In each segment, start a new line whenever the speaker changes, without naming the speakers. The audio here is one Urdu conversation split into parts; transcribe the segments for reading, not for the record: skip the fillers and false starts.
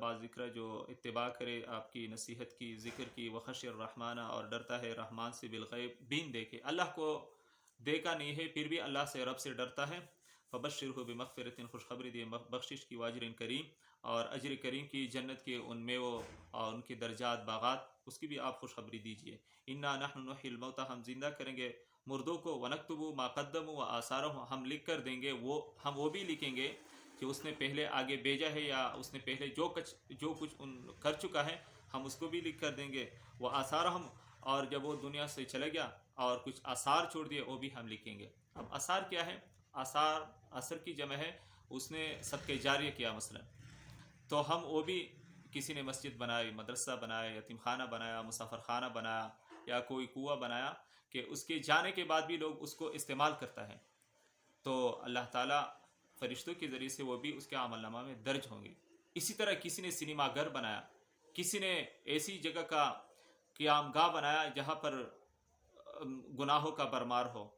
بعض ذکر جو اتباع کرے آپ کی نصیحت کی ذکر کی وخشی الرحمٰن اور ڈرتا ہے رحمان سے بالغیب بین دیکھے اللہ کو دیکھا نہیں ہے پھر بھی اللہ سے رب سے ڈرتا ہے فبشرہ بمغفرۃ خوشخبری دی بخشش کی واجر کریم اور اجر کریم کی جنت کے ان میووں اور ان کے درجات باغات اس کی بھی آپ خوشخبری دیجیے انا نحن نحیی الموتى ہم زندہ کریں گے مردوں کو ونکتب ما قدموا وآثارهم ہم لکھ کر دیں گے ہم وہ بھی لکھیں گے کہ اس نے پہلے آگے بھیجا ہے یا اس نے پہلے جو کچھ کر چکا ہے ہم اس کو بھی لکھ کر دیں گے وہ آثارہم اور جب وہ دنیا سے چلے گیا اور کچھ آثار چھوڑ دیے وہ بھی ہم لکھیں گے. اب آثار کیا ہے؟ آثار اثر کی جمع ہے. اس نے صدقہ جاریہ کیا مثلا تو ہم وہ بھی کسی نے مسجد بنائی مدرسہ بنایا یتیم خانہ بنایا مسافر خانہ بنایا یا کوئی کنواں بنایا کہ اس کے جانے کے بعد بھی لوگ اس کو استعمال کرتا ہے تو اللہ تعالیٰ فرشتوں کے ذریعے سے وہ بھی اس کے عمل نامہ میں درج ہوں گے. اسی طرح کسی نے سنیما گھر بنایا کسی نے ایسی جگہ کا قیام گاہ بنایا جہاں پر گناہوں کا برمار ہو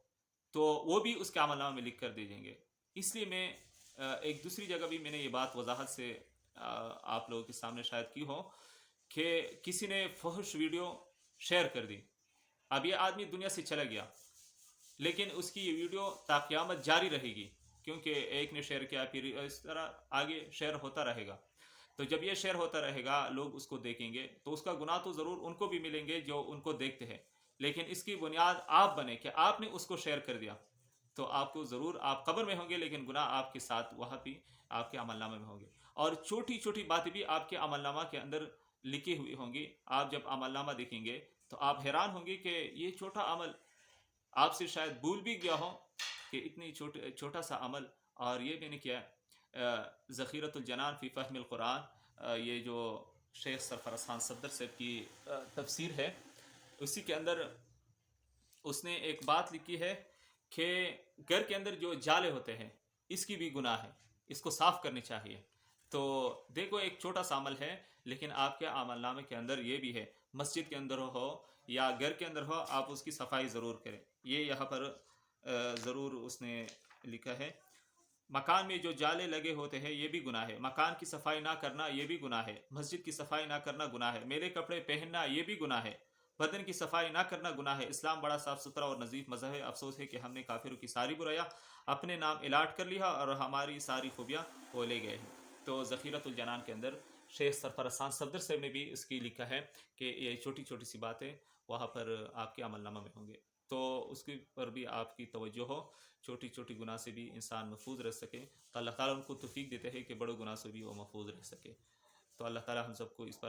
تو وہ بھی اس کے عمل نامہ میں لکھ کر دے دیں گے. اس لیے میں ایک دوسری جگہ بھی میں نے یہ بات وضاحت سے آپ لوگوں کے سامنے شاید کی ہو کہ کسی نے فحش ویڈیو شیئر کر دی. اب یہ آدمی دنیا سے چلا گیا لیکن اس کی یہ ویڈیو تا قیامت جاری رہے گی کیونکہ ایک نے شیئر کیا پھر اس طرح آگے شیئر ہوتا رہے گا. تو جب یہ شیئر ہوتا رہے گا لوگ اس کو دیکھیں گے تو اس کا گناہ تو ضرور ان کو بھی ملیں گے جو ان کو دیکھتے ہیں لیکن اس کی بنیاد آپ بنے کہ آپ نے اس کو شیئر کر دیا تو آپ کو ضرور آپ قبر میں ہوں گے لیکن گناہ آپ کے ساتھ وہاں بھی آپ کے عمل نامے میں ہوں گے اور چھوٹی چھوٹی باتیں بھی آپ کے عمل نامہ کے اندر لکھی ہوئی ہوں گی. آپ جب عمل نامہ دیکھیں گے تو آپ حیران ہوں گے کہ یہ چھوٹا عمل آپ سے شاید بھول بھی گیا ہو کہ اتنی چھوٹا سا عمل اور یہ میں نے کیا. ذخیرۃ الجنان فی فہم القرآن یہ جو شیخ سرفراز خان صفدر صاحب کی تفسیر ہے اسی کے اندر اس نے ایک بات لکھی ہے کہ گھر کے اندر جو جالے ہوتے ہیں اس کی بھی گناہ ہے اس کو صاف کرنی چاہیے. تو دیکھو ایک چھوٹا سا عمل ہے لیکن آپ کے عمل نامے کے اندر یہ بھی ہے مسجد کے اندر ہو یا گھر کے اندر ہو آپ اس کی صفائی ضرور کریں. یہ یہاں پر ضرور اس نے لکھا ہے. مکان میں جو جالے لگے ہوتے ہیں یہ بھی گناہ ہے. مکان کی صفائی نہ کرنا یہ بھی گناہ ہے. مسجد کی صفائی نہ کرنا گناہ ہے. میلے کپڑے پہننا یہ بھی گناہ ہے. بدن کی صفائی نہ کرنا گناہ ہے. اسلام بڑا صاف ستھرا اور نظیف مذہب ہے. افسوس ہے کہ ہم نے کافروں کی ساری برائیاں اپنے نام الاٹ کر لیا اور ہماری ساری خوبیاں وہ لے گئے ہیں. تو ذخیرۃ الجنان کے اندر شیخ سرفراز خان صفدر صاحب نے بھی اس کی لکھا ہے کہ یہ چھوٹی چھوٹی سی باتیں وہاں پر آپ کے عمل نامہ میں ہوں گے تو اس کے پر بھی آپ کی توجہ ہو چھوٹی چھوٹی گناہ سے بھی انسان محفوظ رہ سکے تو اللہ تعالیٰ ان کو توفیق دیتے ہیں کہ بڑے گناہ سے بھی وہ محفوظ رہ سکے. تو اللہ تعالیٰ ہم سب کو اس پر